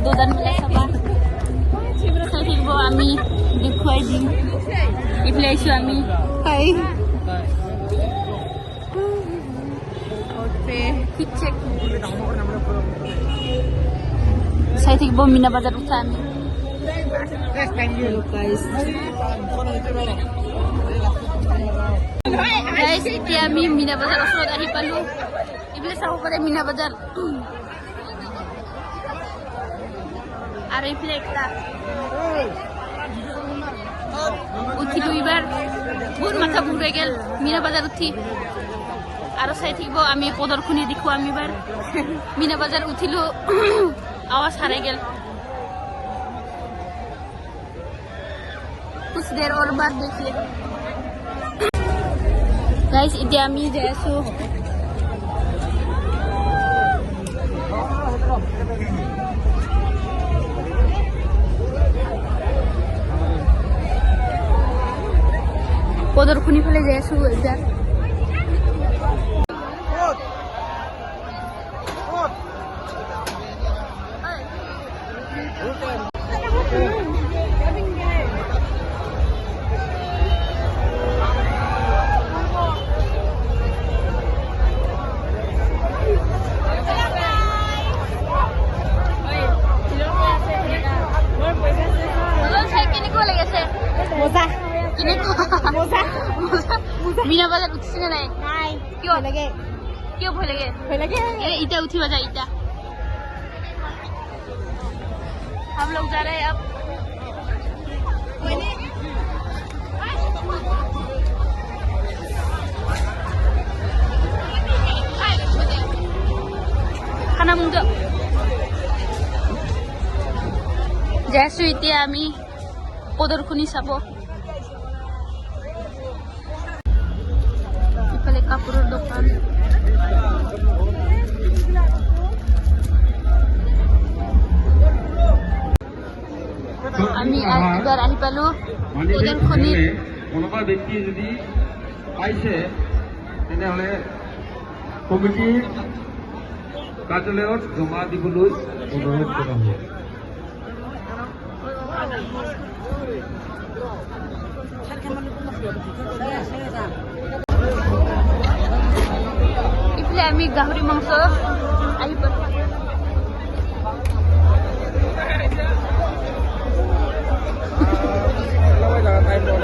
দোদান মেলা চাবা চাই থাকিব আমি দেখুৱাই দিম এইফালে আহিছোঁ আমি চাই থাকিব মিনা বজাৰ উঠা আমি এতিয়া আমি মিনা বজাৰ ওচৰত আহি পালো এইফালে চাব পাৰে মিনা বজাৰ আৰু এইফালে একটা উঠিলো এইবাৰ বহুত মাথা ঘূৰাই গেল মিনা বজাৰ উঠি আৰু চাই থাকিব আমি প্ৰদৰ্শনী দেখো আমি এবাৰ মিনা বজাৰ উঠিলো আৱাজ হাৰাই গেল कुछ देर और बाद देखिए गाइस এতিয়া আমি যাই আছো প্রদর্শনী ফেলে যাই আছো এটা মিনা বাজার উঠছে না নাই কিয় লাগে কিয় ভয় লাগে ইটা উঠিবা যায় ইটা हम लोग जा रहे हैं अब खाना मुंजो जैसे इতিয়া আমি প্রদর্শনী চাব ইফালে কাপড়ের দোকান আমি এবার আহি পালো প্রদর্শনী কোনোবা ব্যক্তি যদি পাইছে তেনেহলে কমিটিৰ কাৰ্যালয়ত জমা দিবলৈ অনুৰোধ কৰা হ'ব ইফালে আমি গাহৰি মাংস আহি পালো